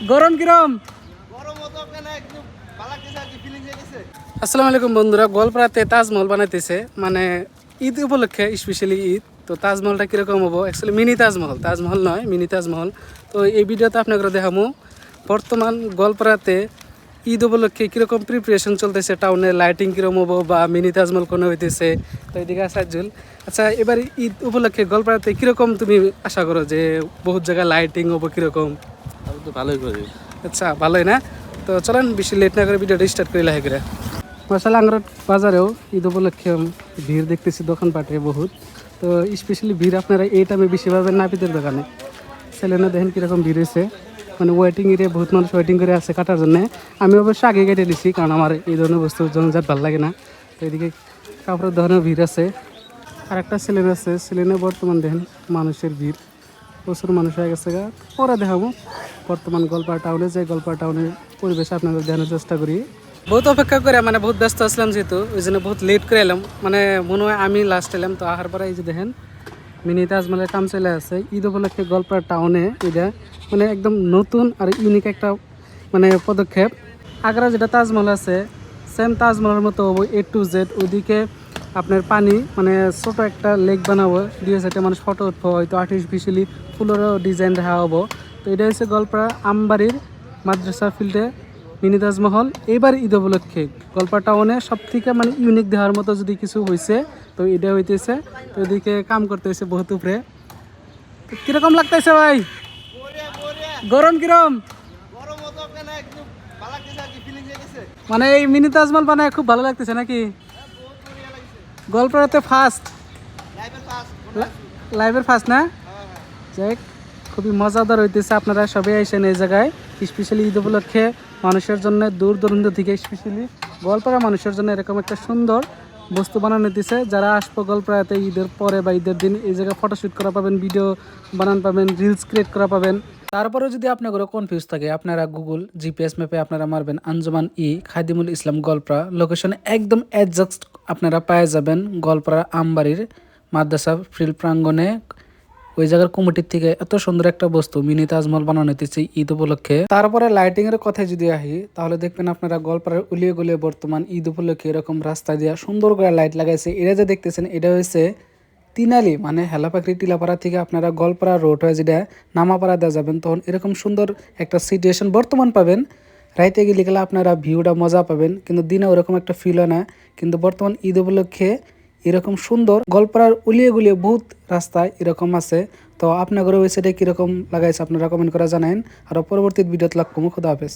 গরম কিরম? আসসালামু আলাইকুম বন্ধুরা, গোয়ালপাড়াতে তাজমহল বানাইতেছে মানে ঈদ উপলক্ষে, স্পেশালি ঈদ। তো তাজমহলটা কিরকম হবো, অ্যাকচুয়ালি মিনি তাজমহল, তাজমহল নয় মিনি তাজমহল। তো এই ভিডিওতে আপনাকে দেখাবো বর্তমান গোয়ালপাড়াতে ঈদ উপলক্ষে কীরকম প্রিপারেশন চলতেছে, টাউনে লাইটিং কীরকম হবো বা মিনি তাজমহল কোনো হইতেছে। তো এদিকে সাজ্জুল, আচ্ছা এবার ঈদ উপলক্ষে গোয়ালপাড়াতে কীরকম তুমি আশা করো যে বহুত জায়গায় লাইটিং হবো কীরকম? আমি তো ভালোই করি। আচ্ছা ভালোই না? তো চলেন বেশি লেট না করে ভিডিওটা স্টার্ট করি লাহে করে। মশালা আংরট বাজারেও ঈদ উপলক্ষে ভিড় দেখতেছি দোকানপাটে বহুত। তো স্পেশালি ভিড় আপনারা এই টাইমে বেশি পাবেন নাপিতের দোকানে। ছেলেনা দেখেন কীরকম ভিড় হয়েছে, মানে ওয়েটিং এরিয়া বহুত মানুষ ওয়েটিং করে আছে কাটার জন্য। আমি অবশ্য আগে কেটে দিছি, কারণ আমার এই ধরনের বস্তু জনজাত ভালো লাগে না। তো এদিকে কাপড়ের দোকানেও ভিড় আছে। আর একটা সেলেন আছে, সেলেনে বর্তমান দেখেন মানুষের ভিড়, প্রচুর মানুষ হয়ে গেছে। পরে দেখাবো বর্তমান গোয়ালপাড়া টাউনে, যে গোয়ালপাড়া টাউনের পরিবেশ আপনাদের দেখানোর চেষ্টা করি। বহুত অপেক্ষা করে, মানে বহুত ব্যস্ত আসলাম যেহেতু, ওই জন্য বহুত লেট করে এলাম, মানে মনে হয় আমি লাস্ট এলাম। তো আহার পরে এই যে দেখেন মিনি তাজমহলের কাম চলে আছে ঈদ উপলক্ষে গোয়ালপাড়া টাউনে। এটা মানে একদম নতুন আর ইউনিক একটা মানে পদক্ষেপ। আগ্রা যেটা তাজমহল আছে সেম তাজমহলের মতো হবো A to Z। ওইদিকে আপনার পানি মানে ছোট একটা লেক বানাবো, দুই সাইডে মানুষ ফটো উঠবো, হয়তো আর্টিফিশিয়ালি ফুলেরও ডিজাইন দেখা হবো। তো এটা হচ্ছে গোয়ালপাড়া আমবাড়ির মাদ্রাসা ফিল্ডে মিনি তাজমহল। এবার ঈদ উপলক্ষে গোয়ালপাড়া টাউনে সব থেকে মানে ইউনিক দেওয়ার মতো যদি কিছু হয়েছে তো এটা হইতেছে। তো এদিকে কাম করতেছে বহুত উপরে। কিরকম লাগতেছে ভাই? গরম কিরম? মানে এই মিনি তাজমহল বানায় খুব ভালো লাগতেছে নাকি? গোয়ালপাড়াতে ফার্স্ট, লাইভের ফার্স্ট না? যাই খুবই মজাদার হইতেছে, আপনারা সবাই আইসেন এই জায়গায়। স্পেশালি ঈদ উপলক্ষে মানুষের জন্য দূর দূরান্ত থেকে, স্পেশালি গোয়ালপাড়া মানুষের জন্য এরকম একটা সুন্দর বস্তু বানানো হইতেছে। যারা আসবো গোয়ালপাড়াতে ঈদের পরে বা ঈদের দিন, এই জায়গায় ফটোশ্যুট করা পাবেন, ভিডিও বানান পাবেন, রিলস ক্রিয়েট করা পাবেন। তারপরে যদি আপনাদের কনফিউজ থাকে, আপনারা গুগল জিপিএস ম্যাপে আপনারা মারবেন আঞ্জুমান খাদিমুল ইসলাম গোয়ালপাড়া, লোকেশনে একদম অ্যাডজাস্ট আপনারা পেয়ে যাবেন গোয়ালপাড়া আমবাড়ির মাদ্রাসা ফিল্ড প্রাঙ্গণে। ওই জায়গার কমিটির থেকে এত সুন্দর একটা বস্তু মিনি তাজমহল বানানো হইতেছে ঈদ উপলক্ষে। তারপরে লাইটিং এর কথায় যদি আসি, তাহলে দেখবেন আপনারা গোয়ালপাড়ার উলিয়ে গলিয়ে বর্তমান ঈদ উপলক্ষে এরকম রাস্তা দিয়া সুন্দর করে লাইট লাগাইছে। এটা যে দেখতেছেন এটা হচ্ছে তিনালি, মানে হেলাপাখরি টিলাপাড়া থেকে আপনারা গোয়ালপাড়া রোড হয়ে যেটা নামাপাড়া দেওয়া যাবেন, তখন এরকম সুন্দর একটা সিচুয়েশন বর্তমান পাবেন। রাইতে গেলে গেলে আপনারা ভিউটা মজা পাবেন, কিন্তু দিনে ওরকম একটা ফিল হয় না। কিন্তু বর্তমান ঈদ উপলক্ষে এরকম সুন্দর গোয়ালপাড়ার উলিয়ে গুলিয়ে বহুত রাস্তায় এরকম আছে। তো আপনাদের ওই সাইডে কীরকম লাগাইছে আপনারা কমেন্ট করে জানাইন। আর পরবর্তী ভিডিওতে লাগ কমু। খুদা হাফেজ।